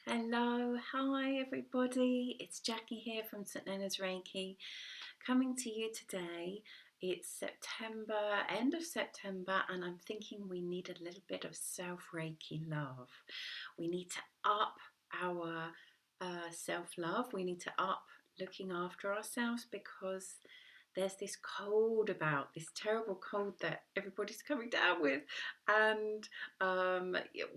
Hello, hi everybody. It's Jackie here from St Leonard's Reiki, coming to you today. It's September, end of September, and I'm thinking we need a little bit of self-Reiki love. We need to up our self-love. We need to up looking after ourselves because there's this cold about, this terrible cold that everybody's coming down with, and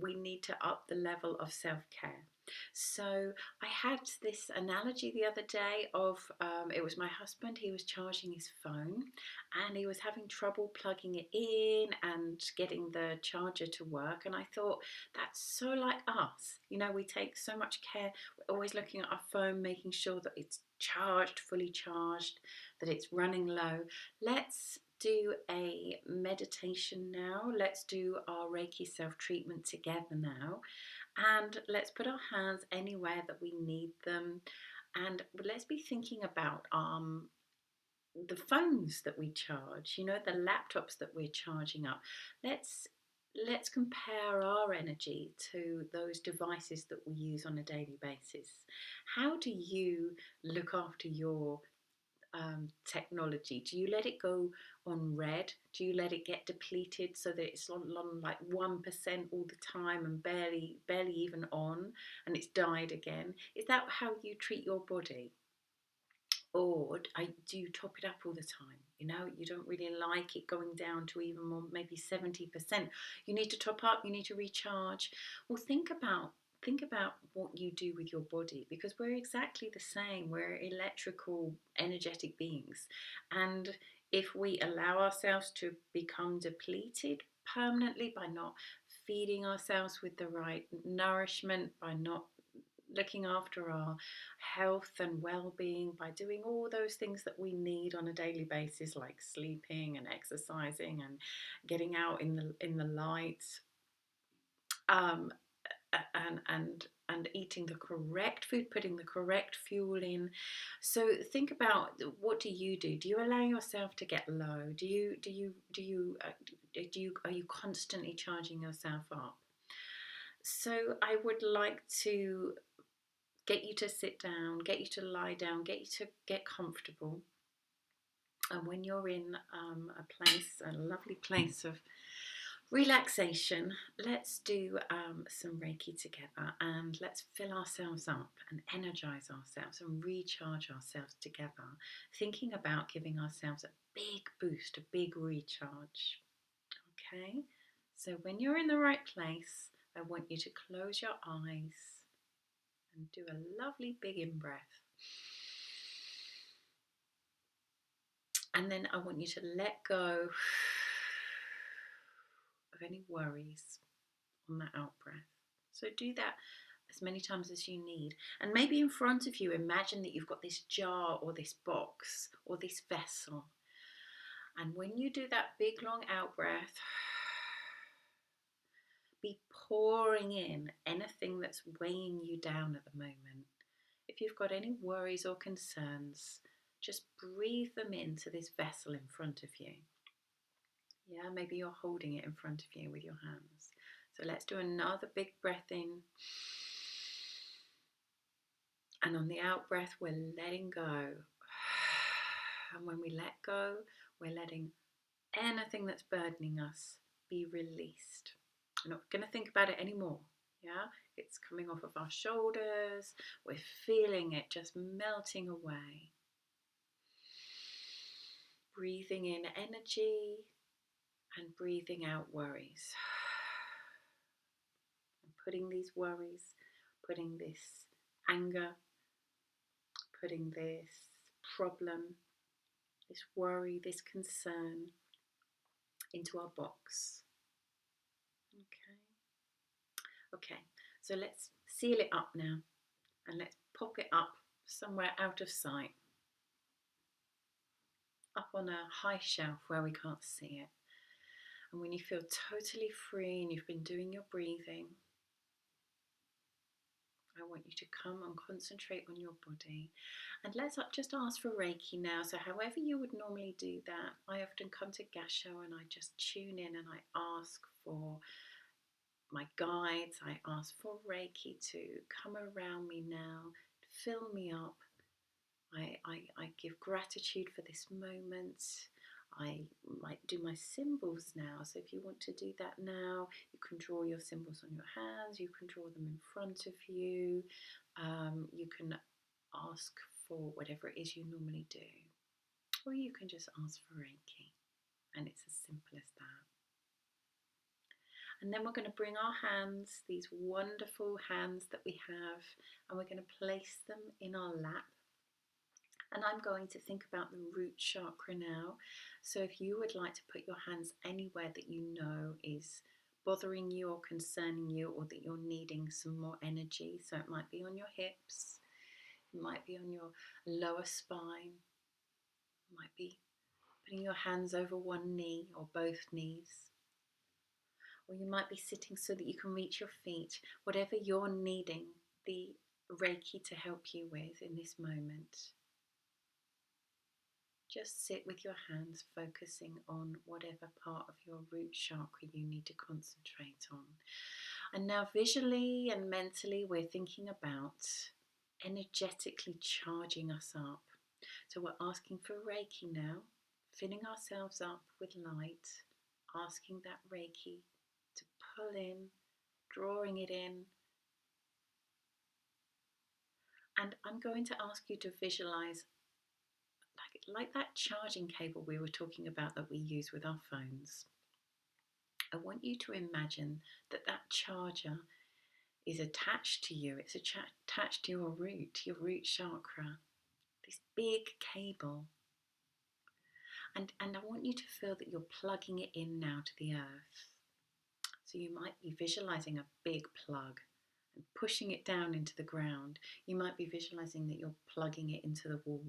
we need to up the level of self-care. So I had this analogy the other day of it was my husband. He was charging his phone and he was having trouble plugging it in and getting the charger to work, and I thought, that's so like us. You know, we take so much care. We're always looking at our phone, making sure that it's charged, fully charged, that it's running low. Let's do a meditation now. Let's do our Reiki Self Treatment together now. And let's put our hands anywhere that we need them. And let's be thinking about the phones that we charge, you know, the laptops that we're charging up. Let's compare our energy to those devices that we use on a daily basis. How do you look after your technology? Do you let it go on red? Do you let it get depleted so that it's on like 1% all the time and barely even on, and it's died again? Is that how you treat your body? Or do you top it up all the time? You know, you don't really like it going down to even more, maybe 70%. You need to top up, you need to recharge. Well, think about what you do with your body, because we're exactly the same. We're electrical, energetic beings. And if we allow ourselves to become depleted permanently by not feeding ourselves with the right nourishment, by not looking after our health and well-being, by doing all those things that we need on a daily basis, like sleeping and exercising and getting out in the light, um, and eating the correct food, putting the correct fuel in. So think about, what do you do? Do you allow yourself to get low? Are you constantly charging yourself up? So I would like to get you to sit down, get you to lie down, get you to get comfortable. And when you're in a lovely place of relaxation, let's do some Reiki together, and let's fill ourselves up and energize ourselves and recharge ourselves together, thinking about giving ourselves a big boost, a big recharge. Okay? So when you're in the right place, I want you to close your eyes and do a lovely big in-breath. And then I want you to let go of any worries on that out-breath. So do that as many times as you need. And maybe in front of you, imagine that you've got this jar or this box or this vessel. And when you do that big long out-breath, be pouring in anything that's weighing you down at the moment. If you've got any worries or concerns, just breathe them into this vessel in front of you. Yeah, maybe you're holding it in front of you with your hands. So let's do another big breath in. And on the out breath, we're letting go. And when we let go, we're letting anything that's burdening us be released. We're not going to think about it anymore. Yeah, it's coming off of our shoulders. We're feeling it just melting away. Breathing in energy and breathing out worries. And putting these worries, putting this anger, putting this problem, this worry, this concern into our box. Okay, so let's seal it up now, and let's pop it up somewhere out of sight, up on a high shelf where we can't see it. And when you feel totally free and you've been doing your breathing, I want you to come and concentrate on your body. And let's just ask for Reiki now. So however you would normally do that, I often come to Gasho and I just tune in and I ask for my guides, I ask for Reiki to come around me now, fill me up. I give gratitude for this moment. I might do my symbols now. So if you want to do that now, you can draw your symbols on your hands. You can draw them in front of you. You can ask for whatever it is you normally do. Or you can just ask for Reiki. And it's as simple as that. And then we're going to bring our hands, these wonderful hands that we have, and we're going to place them in our lap. And I'm going to think about the root chakra now. So if you would like to put your hands anywhere that you know is bothering you or concerning you, or that you're needing some more energy, so it might be on your hips, it might be on your lower spine, it might be putting your hands over one knee or both knees, or you might be sitting so that you can reach your feet, whatever you're needing the Reiki to help you with in this moment. Just sit with your hands focusing on whatever part of your root chakra you need to concentrate on. And now visually and mentally we're thinking about energetically charging us up. So we're asking for Reiki now, filling ourselves up with light, asking that Reiki to pull in, drawing it in. And I'm going to ask you to visualize like that charging cable we were talking about that we use with our phones. I want you to imagine that that charger is attached to you. It's attached to your root chakra, this big cable. And I want you to feel that you're plugging it in now to the earth. So you might be visualizing a big plug and pushing it down into the ground. You might be visualizing that you're plugging it into the wall.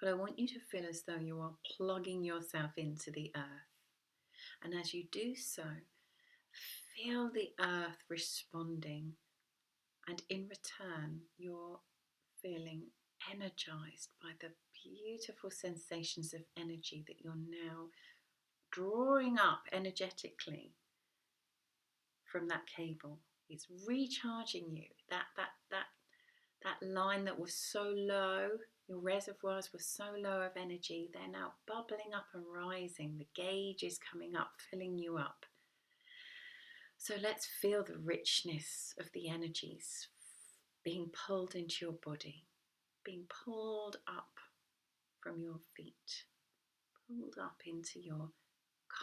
But I want you to feel as though you are plugging yourself into the earth. And as you do so, feel the earth responding. And in return, you're feeling energized by the beautiful sensations of energy that you're now drawing up energetically from that cable. It's recharging you. That line that was so low, your reservoirs were so low of energy, they're now bubbling up and rising. The gauge is coming up, filling you up. So let's feel the richness of the energies being pulled into your body, being pulled up from your feet, pulled up into your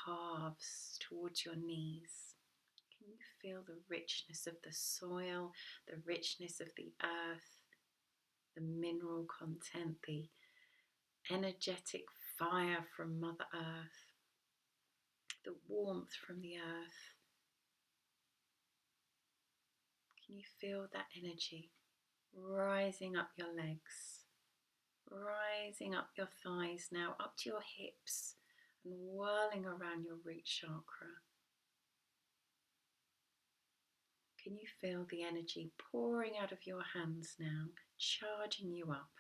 calves, towards your knees. Can you feel the richness of the soil, the richness of the earth, the mineral content, the energetic fire from Mother Earth, the warmth from the earth? Can you feel that energy rising up your legs, rising up your thighs now, up to your hips, and whirling around your root chakra? Can you feel the energy pouring out of your hands now, charging you up?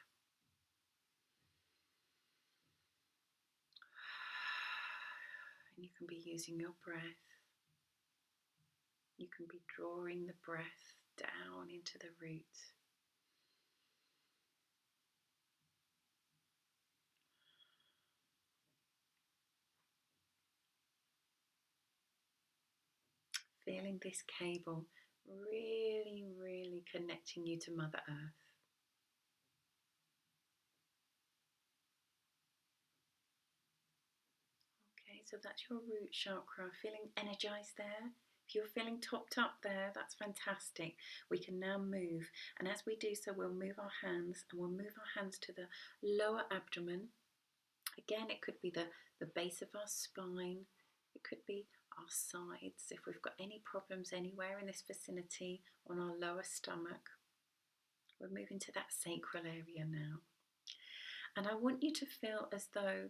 And you can be using your breath. You can be drawing the breath down into the root. Feeling this cable really, really connecting you to Mother Earth. Okay, so that's your root chakra, feeling energized there. If you're feeling topped up there, that's fantastic. We can now move, and as we do so, we'll move our hands, and we'll move our hands to the lower abdomen. Again, it could be the base of our spine, it could be our sides, if we've got any problems anywhere in this vicinity, on our lower stomach. We're moving to that sacral area now. And I want you to feel as though,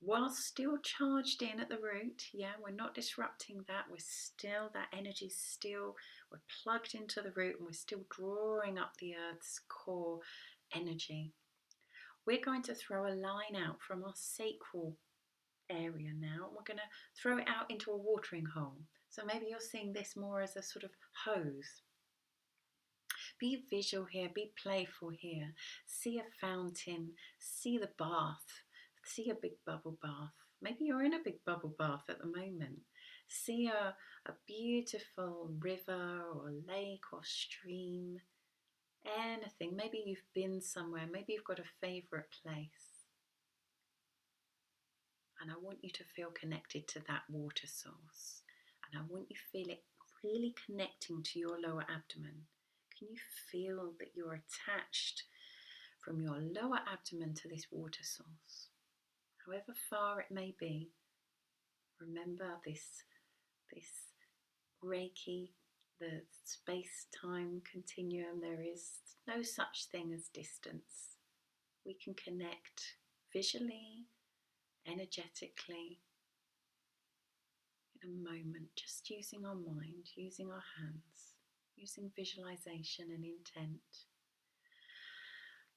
while still charged in at the root, yeah, we're not disrupting that, that energy's still, we're plugged into the root, and we're still drawing up the earth's core energy. We're going to throw a line out from our sacral area now, and we're going to throw it out into a watering hole. So maybe you're seeing this more as a sort of hose. Be visual here, be playful here. See a fountain, see the bath, see a big bubble bath. Maybe you're in a big bubble bath at the moment. See a beautiful river or lake or stream, anything. Maybe you've been somewhere, maybe you've got a favourite place. And I want you to feel connected to that water source. And I want you to feel it really connecting to your lower abdomen. Can you feel that you're attached from your lower abdomen to this water source? However far it may be, remember this Reiki, the space-time continuum. There is no such thing as distance. We can connect visually, energetically, in a moment, just using our mind, using our hands, using visualization and intent.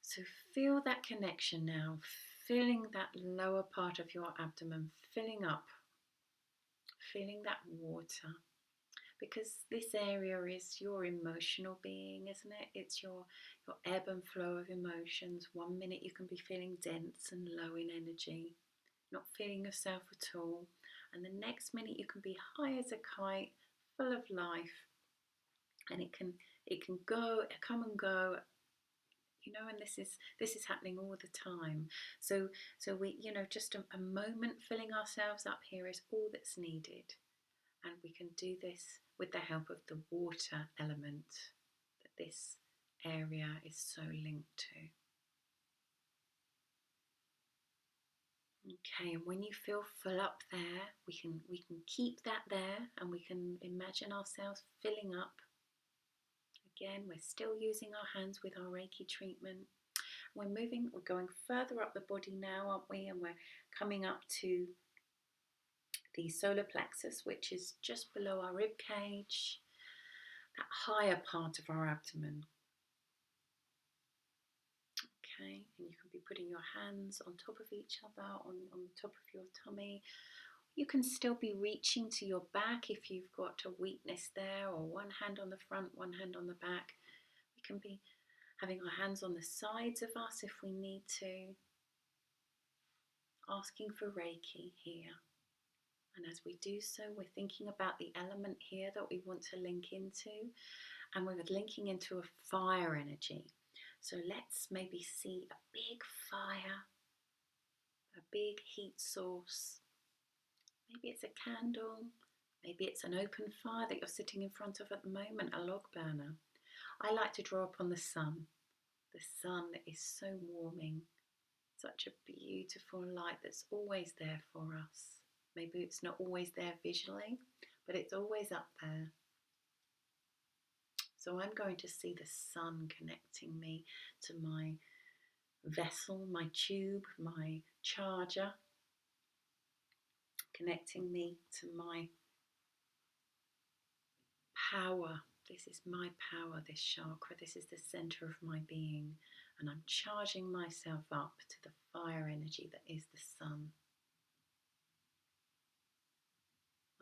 So feel that connection now, feeling that lower part of your abdomen filling up, feeling that water, because this area is your emotional being, isn't it? It's your ebb and flow of emotions. 1 minute you can be feeling dense and low in energy, not feeling yourself at all, and the next minute you can be high as a kite, full of life, and it can come and go, you know. And this is happening all the time. So we, just a moment filling ourselves up here is all that's needed, and we can do this with the help of the water element that this area is so linked to. Okay, and when you feel full up there, we can keep that there, and we can imagine ourselves filling up. Again, we're still using our hands with our Reiki treatment. We're going further up the body now, aren't we? And we're coming up to the solar plexus, which is just below our rib cage, that higher part of our abdomen. Okay, and you can be putting your hands on top of each other, on the top of your tummy. You can still be reaching to your back if you've got a weakness there, or one hand on the front, one hand on the back. We can be having our hands on the sides of us if we need to, asking for Reiki here. And as we do so, we're thinking about the element here that we want to link into, and we're linking into a fire energy. So let's maybe see a big fire, a big heat source. Maybe it's a candle, maybe it's an open fire that you're sitting in front of at the moment, a log burner. I like to draw upon the sun that is so warming, such a beautiful light that's always there for us. Maybe it's not always there visually, but it's always up there. So I'm going to see the sun connecting me to my vessel, my tube, my charger, connecting me to my power. This is my power, this chakra. This is the center of my being. And I'm charging myself up to the fire energy that is the sun.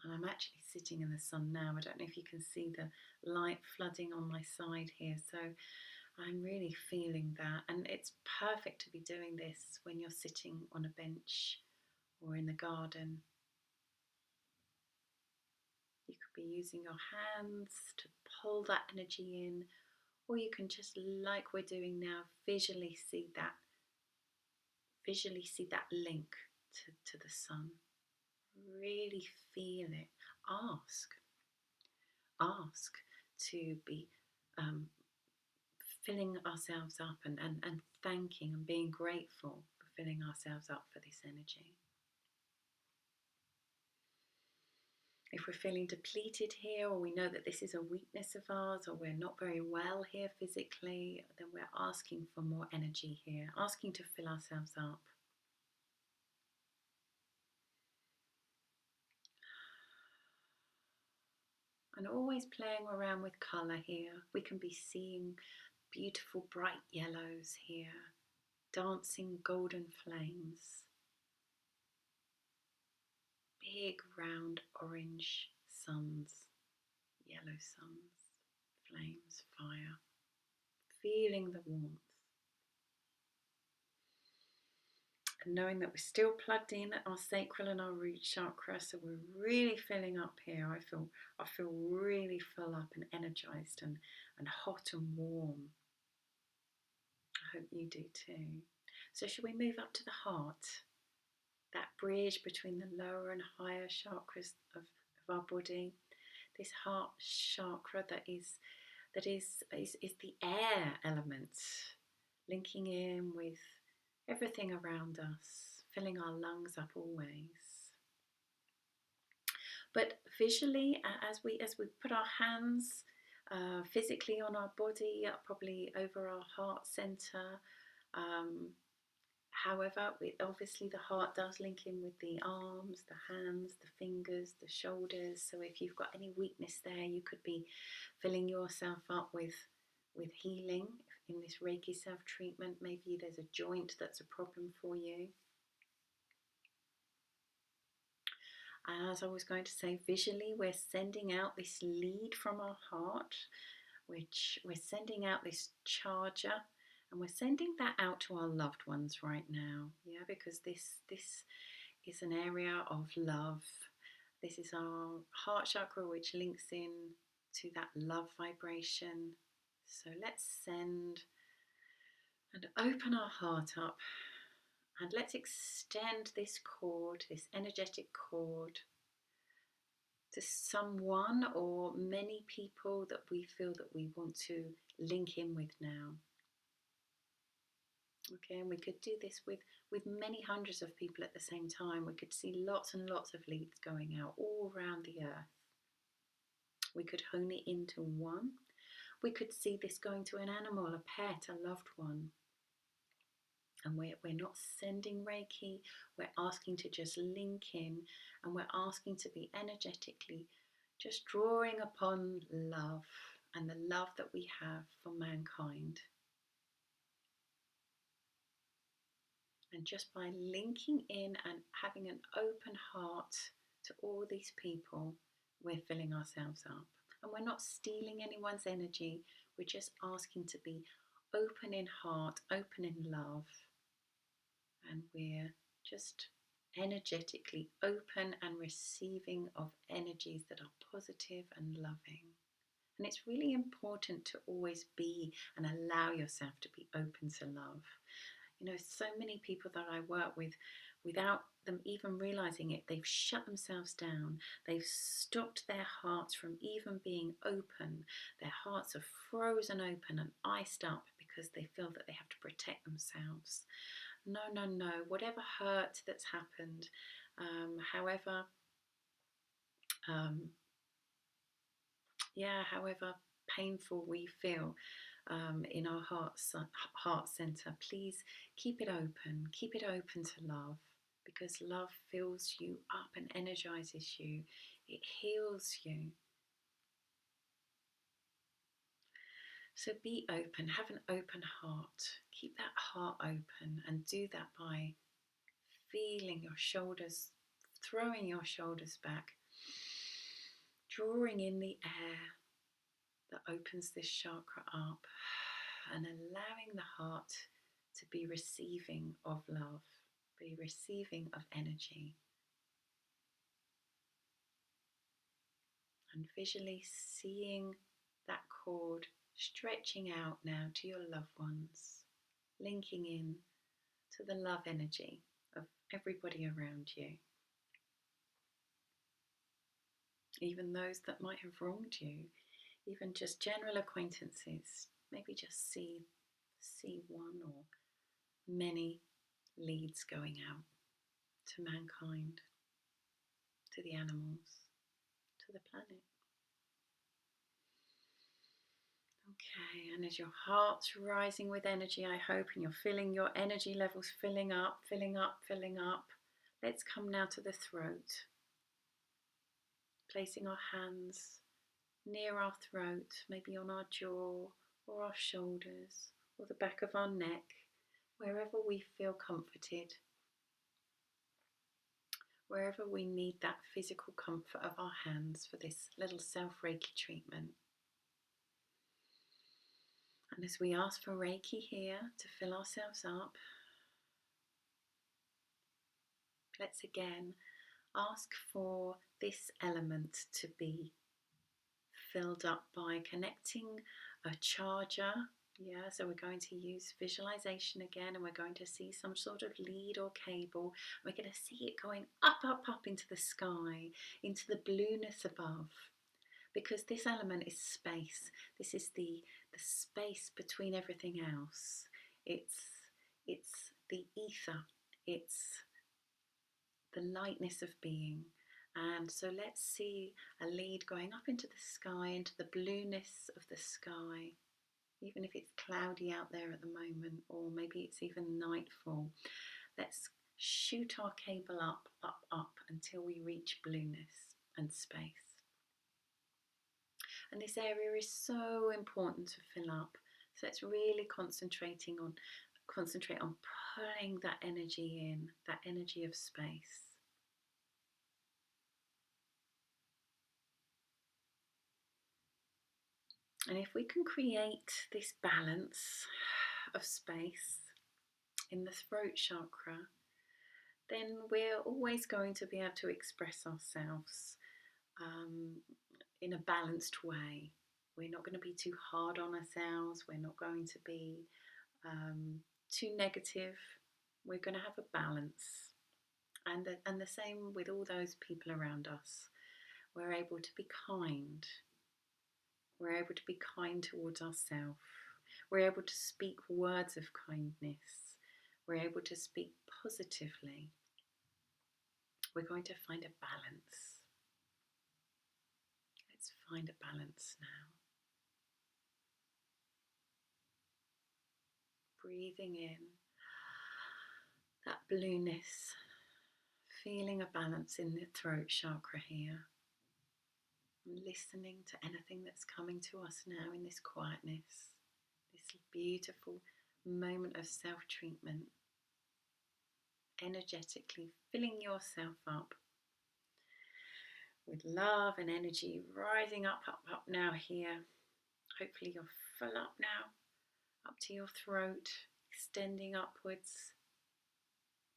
And I'm actually sitting in the sun now. I don't know if you can see the light flooding on my side here. So I'm really feeling that. And it's perfect to be doing this when you're sitting on a bench or in the garden. You could be using your hands to pull that energy in, or you can just, like we're doing now, visually see that link to the sun. Really feel it. Ask to be filling ourselves up and thanking and being grateful for filling ourselves up for this energy. If we're feeling depleted here, or we know that this is a weakness of ours, or we're not very well here physically, then we're asking for more energy here, asking to fill ourselves up. And always playing around with colour here. We can be seeing beautiful bright yellows here, dancing golden flames, big round orange suns, yellow suns, flames, fire, feeling the warmth. And knowing that we're still plugged in at our sacral and our root chakra, so we're really filling up here. I feel really full up and energized and hot and warm. I hope you do too. So should we move up to the heart? That bridge between the lower and higher chakras of our body. This heart chakra that is the air element, linking in with everything around us, filling our lungs up always. But visually, as we put our hands physically on our body, probably over our heart center. However, obviously the heart does link in with the arms, the hands, the fingers, the shoulders. So if you've got any weakness there, you could be filling yourself up with healing in this Reiki Self Treatment. Maybe there's a joint that's a problem for you. And as I was going to say, visually, we're sending out this lead from our heart, which we're sending out this charger. And we're sending that out to our loved ones right now, yeah, because this is an area of love. This is our heart chakra, which links in to that love vibration. So let's send and open our heart up, and let's extend this cord, this energetic cord, to someone or many people that we feel that we want to link in with now. Okay, and we could do this with many hundreds of people at the same time. We could see lots and lots of leads going out all around the earth. We could hone it into one. We could see this going to an animal, a pet, a loved one. And we're not sending Reiki, we're asking to just link in, and we're asking to be energetically just drawing upon love and the love that we have for mankind. And just by linking in and having an open heart to all these people, we're filling ourselves up. And we're not stealing anyone's energy, we're just asking to be open in heart, open in love. And we're just energetically open and receiving of energies that are positive and loving. And it's really important to always be and allow yourself to be open to love. You know, so many people that I work with, without them even realizing it, they've shut themselves down. They've stopped their hearts from even being open. Their hearts are frozen open and iced up because they feel that they have to protect themselves. No, no, no. Whatever hurt that's happened, however painful we feel in our heart center, please keep it open to love, because love fills you up and energizes you. It heals you. So be open, have an open heart, keep that heart open, and do that by feeling your shoulders, throwing your shoulders back, drawing in the air that opens this chakra up, and allowing the heart to be receiving of love, be receiving of energy. And visually seeing that cord stretching out now to your loved ones, linking in to the love energy of everybody around you. Even those that might have wronged you, even just general acquaintances, maybe just see one or many leads going out to mankind, to the animals, to the planet. Okay, and as your heart's rising with energy, I hope, and you're feeling your energy levels filling up, let's come now to the throat. Placing our hands near our throat, maybe on our jaw or our shoulders or the back of our neck, wherever we feel comforted. wherever we need that physical comfort of our hands for this little self-Reiki treatment. And as we ask for Reiki here to fill ourselves up, let's again ask for this element to be filled up by connecting a charger. Yeah, so we're going to use visualization again, and we're going to see some sort of lead or cable. We're going to see it going up, up, up into the sky, into the blueness above. Because this element is space. This is the space between everything else. It's the ether. It's the lightness of being. And so let's see a lead going up into the sky, into the blueness of the sky, even if it's cloudy out there at the moment, or maybe it's even nightfall. Let's shoot our cable up, up, up until we reach blueness and space. And this area is so important to fill up. So it's really concentrate on pulling that energy in, that energy of space. And if we can create this balance of space in the throat chakra, then we're always going to be able to express ourselves in a balanced way. We're not going to be too hard on ourselves. We're not going to be too negative. We're going to have a balance. And the same with all those people around us. We're able to be kind. We're able to be kind towards ourselves. We're able to speak words of kindness. We're able to speak positively. We're going to find a balance. Let's find a balance now. Breathing in that blueness, feeling a balance in the throat chakra here. And listening to anything that's coming to us now in this quietness, this beautiful moment of self-treatment, energetically filling yourself up with love and energy, rising up, up, up now here. Hopefully you're full up now, up to your throat, extending upwards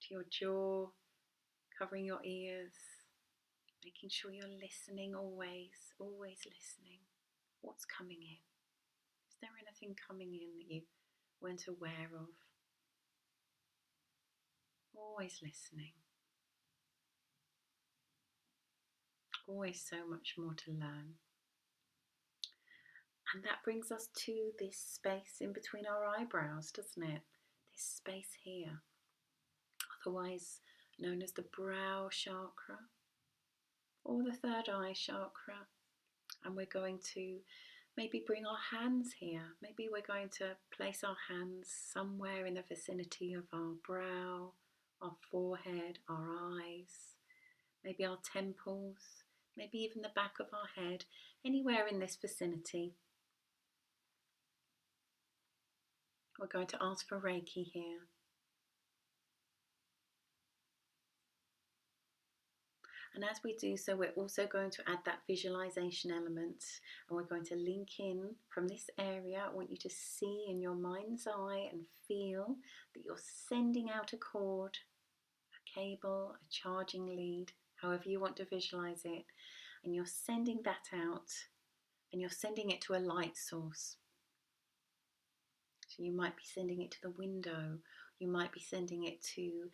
to your jaw, covering your ears, making sure you're listening always, always listening. What's coming in? Is there anything coming in that you weren't aware of? Always listening. Always so much more to learn. And that brings us to this space in between our eyebrows, doesn't it? This space here, otherwise known as the brow chakra or the third eye chakra. And we're going to maybe bring our hands here. Maybe we're going to place our hands somewhere in the vicinity of our brow, our forehead, our eyes, maybe our temples, maybe even the back of our head, anywhere in this vicinity. We're going to ask for Reiki here. And as we do so, we're also going to add that visualization element, and we're going to link in from this area. I want you to see in your mind's eye and feel that you're sending out a cord, a cable, a charging lead, however you want to visualize it, and you're sending that out, and you're sending it to a light source. So you might be sending it to the window, you might be sending it to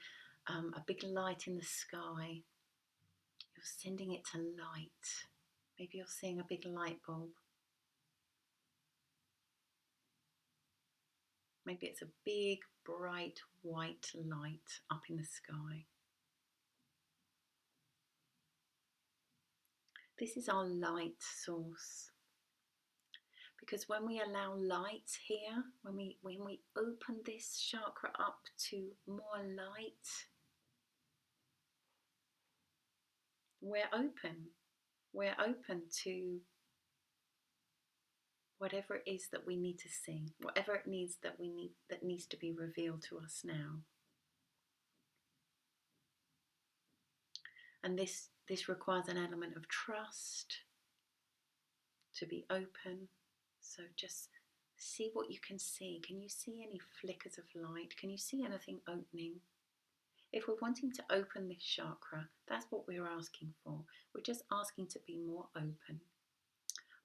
a big light in the sky. You're sending it to light. Maybe you're seeing a big light bulb. Maybe it's a big, bright, white light up in the sky. This is our light source. Because when we allow light here, when we open this chakra up to more light, we're open. We're open to whatever it is that we need to see, whatever it needs that needs to be revealed to us now. And this requires an element of trust, to be open. So just see what you can see. Can you see any flickers of light? Can you see anything opening? If we're wanting to open this chakra, that's what we're asking for. We're just asking to be more open.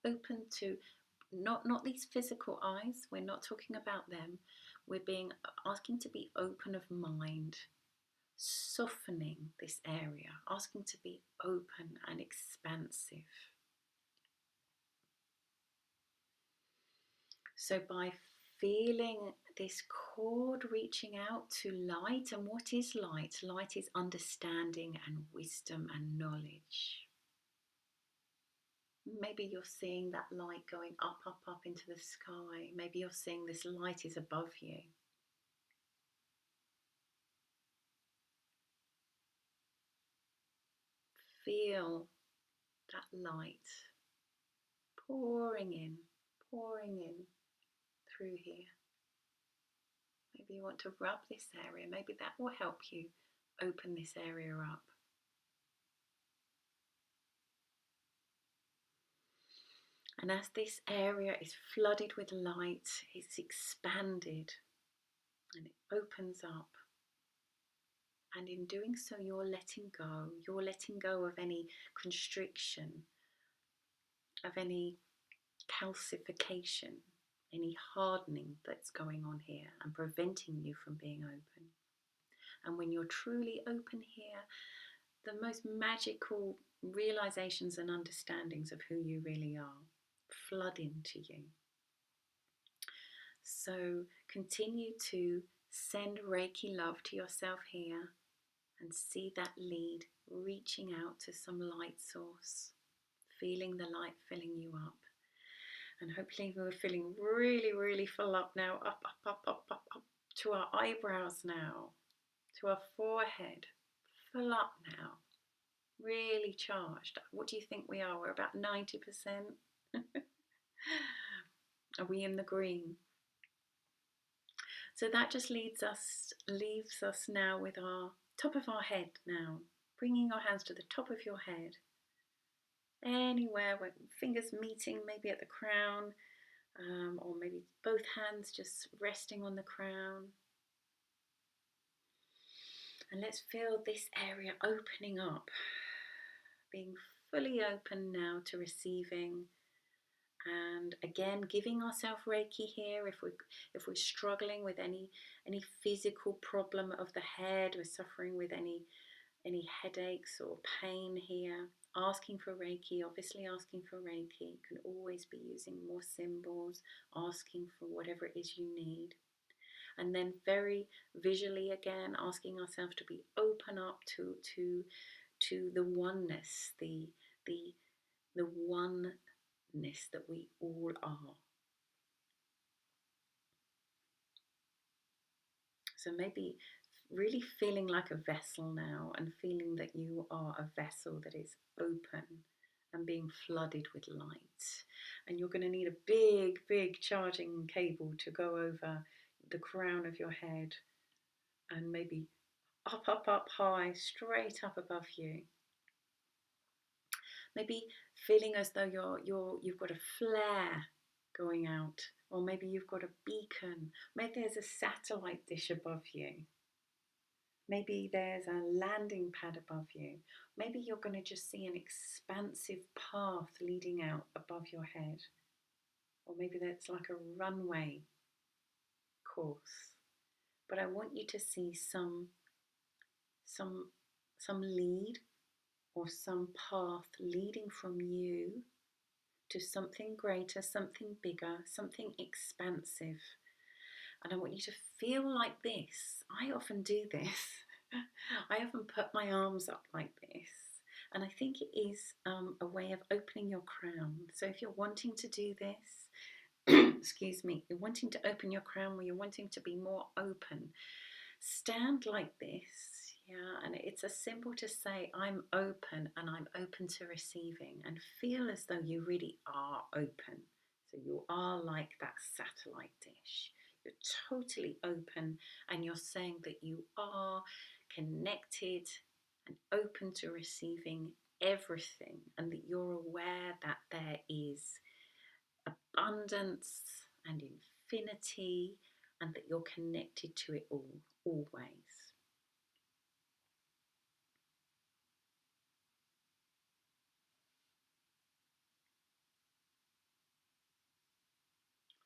Open to not these physical eyes. We're not talking about them. We're asking to be open of mind, softening this area, asking to be open and expansive. So by feeling this cord reaching out to light, and what is light? Light is understanding and wisdom and knowledge. Maybe you're seeing that light going up, up, up into the sky. Maybe you're seeing this light is above you. Feel that light pouring in through here. Maybe you want to rub this area. Maybe that will help you open this area up. And as this area is flooded with light, it's expanded and it opens up. And in doing so, you're letting go. You're letting go of any constriction, of any calcification, any hardening that's going on here and preventing you from being open. And when you're truly open here, the most magical realizations and understandings of who you really are flood into you. So continue to send Reiki love to yourself here and see that lead reaching out to some light source, feeling the light filling you up. And hopefully we're feeling really, really full up now, up, up, up, up, up, up to our eyebrows now, to our forehead, full up now, really charged. What do you think we are? We're about 90%. Are we in the green? So that just leaves us now with our top of our head now, bringing our hands to the top of your head. Anywhere where fingers meeting, maybe at the crown, or maybe both hands just resting on the crown. And let's feel this area opening up, being fully open now to receiving. And again, giving ourselves Reiki here if we're struggling with any physical problem of the head, we're suffering with any headaches or pain here, asking for Reiki, obviously asking for Reiki. You can always be using more symbols, asking for whatever it is you need. And then very visually again, asking ourselves to be open up to the oneness, the oneness that we all are. So maybe really feeling like a vessel now and feeling that you are a vessel that is open and being flooded with light. And you're going to need a big, big charging cable to go over the crown of your head and maybe up, up, up high, straight up above you. Maybe feeling as though you've got a flare going out, or maybe you've got a beacon. Maybe there's a satellite dish above you. Maybe there's a landing pad above you. Maybe you're going to just see an expansive path leading out above your head. Or maybe that's like a runway course. But I want you to see some lead or some path leading from you to something greater, something bigger, something expansive. And I want you to feel like this. I often do this. I often put my arms up like this. And I think it is a way of opening your crown. So if you're wanting to do this, excuse me, you're wanting to open your crown, or you're wanting to be more open, stand like this. Yeah, and it's a symbol to say, I'm open and I'm open to receiving, and feel as though you really are open. So you are like that satellite dish. You're totally open and you're saying that you are connected and open to receiving everything, and that you're aware that there is abundance and infinity, and that you're connected to it all, always.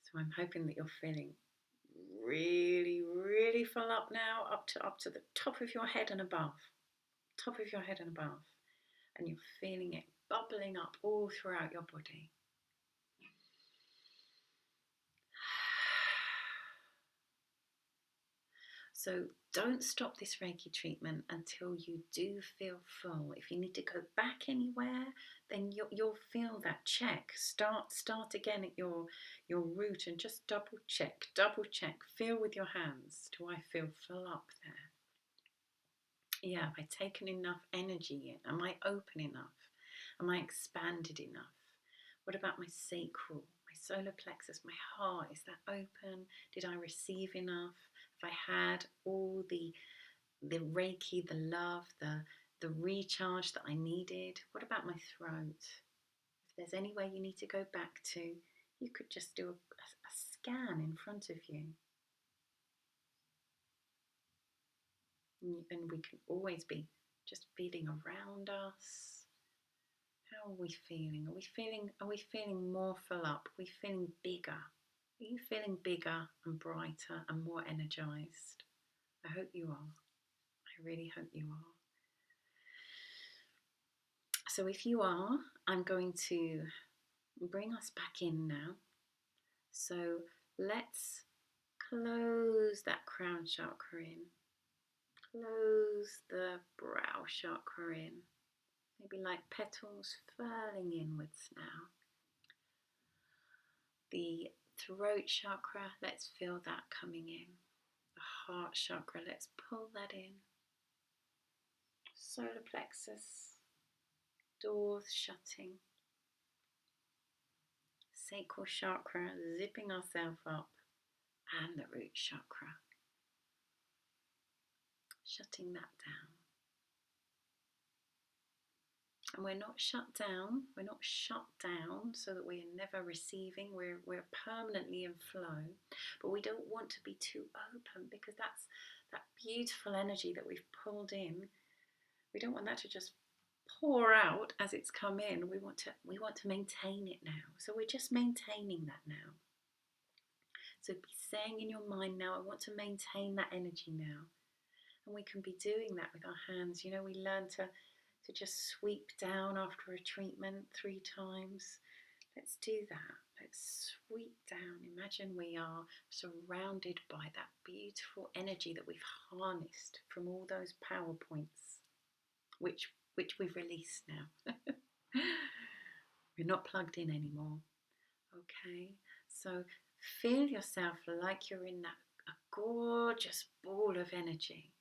So I'm hoping that you're feeling really, really full up now, up to the top of your head and above. Top of your head and above. And you're feeling it bubbling up all throughout your body. So don't stop this Reiki treatment until you do feel full. If you need to go back anywhere, then you'll feel that check. Start again at your root and just double check, feel with your hands. Do I feel full up there? Yeah, have I taken enough energy in? Am I open enough? Am I expanded enough? What about my sacral, my solar plexus, my heart? Is that open? Did I receive enough? Have I had all the Reiki, the love, the recharge that I needed? What about my throat? If there's anywhere you need to go back to, you could just do a scan in front of you. And we can always be just feeling around us. How are we feeling? Are we feeling more full up? Are we feeling bigger? Are you feeling bigger and brighter and more energized? I hope you are. I really hope you are. So if you are, I'm going to bring us back in now. So let's close that crown chakra in. Close the brow chakra in. Maybe like petals furling inwards now. The throat chakra, let's feel that coming in. The heart chakra, let's pull that in. Solar plexus, doors shutting. Sacral chakra, zipping ourselves up. And the root chakra, shutting that down. And we're not shut down so that we're never receiving. We're permanently in flow, but we don't want to be too open, because that's that beautiful energy that we've pulled in. We don't want that to just pour out as it's come in. We want to maintain it now. So we're just maintaining that now. So be saying in your mind now, I want to maintain that energy now. And we can be doing that with our hands. You know, we learn to just sweep down after a treatment 3 times. Let's do that. Let's sweep down. Imagine we are surrounded by that beautiful energy that we've harnessed from all those power points, which we've released now. We're not plugged in anymore. Okay, so feel yourself like you're in a gorgeous ball of energy.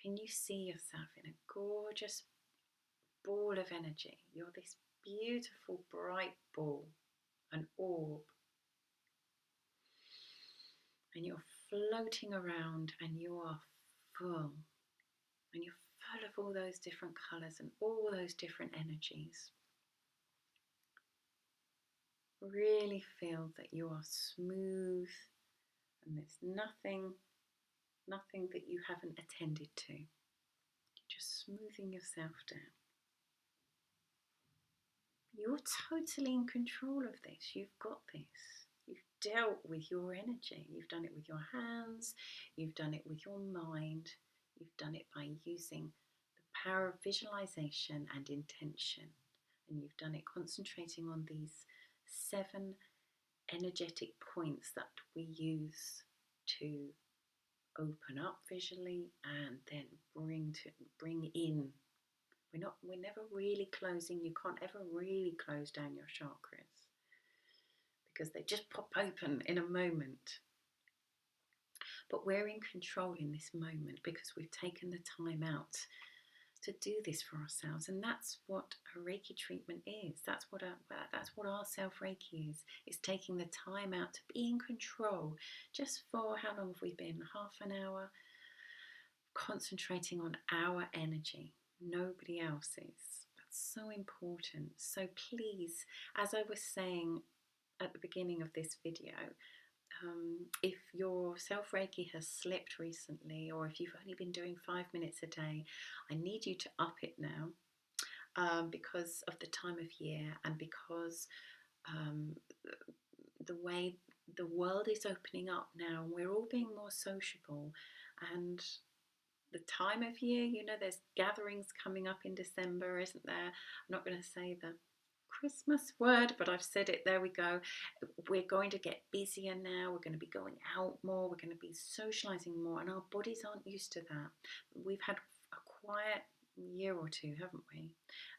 Can you see yourself in a gorgeous ball of energy? You're this beautiful bright ball, an orb, and you're floating around, and you are full, and you're full of all those different colours and all those different energies. Really feel that you are smooth, and there's nothing that you haven't attended to. You're just smoothing yourself down. You're totally in control of this. You've got this. You've dealt with your energy. You've done it with your hands. You've done it with your mind. You've done it by using the power of visualization and intention. And you've done it concentrating on these 7 energetic points that we use to open up visually and then bring in. We're never really closing. You can't ever really close down your chakras, because they just pop open in a moment. But we're in control in this moment because we've taken the time out to do this for ourselves, and that's what a Reiki treatment is. That's what our self Reiki is. It's taking the time out to be in control. Just for how long have we been? Half an hour, concentrating on our energy. nobody else's. That's so important. So please, as I was saying at the beginning of this video, if your self Reiki has slipped recently, or if you've only been doing 5 minutes a day, I need you to up it now, because of the time of year and because um, the way the world is opening up now. We're all being more sociable, and the time of year, you know, there's gatherings coming up in December, isn't there? I'm not going to say the Christmas word, but I've said it. There we go. We're going to get busier now. We're going to be going out more. We're going to be socializing more, and our bodies aren't used to that. We've had a quiet year or two, haven't we?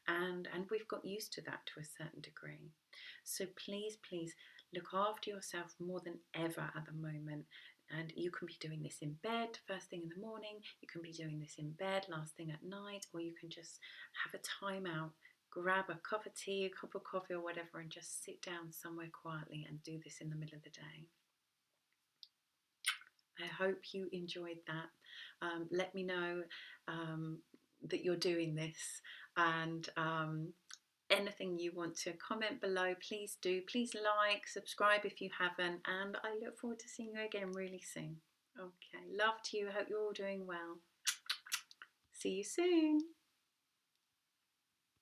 And we've got used to that to a certain degree. So please, please look after yourself more than ever at the moment. And you can be doing this in bed first thing in the morning, you can be doing this in bed last thing at night, or you can just have a time out, grab a cup of tea, a cup of coffee or whatever, and just sit down somewhere quietly and do this in the middle of the day. I hope you enjoyed that. Let me know that you're doing this, and anything you want to comment below, please do. Please like, subscribe if you haven't, and I look forward to seeing you again really soon. Okay, love to you. Hope you're all doing well. See you soon.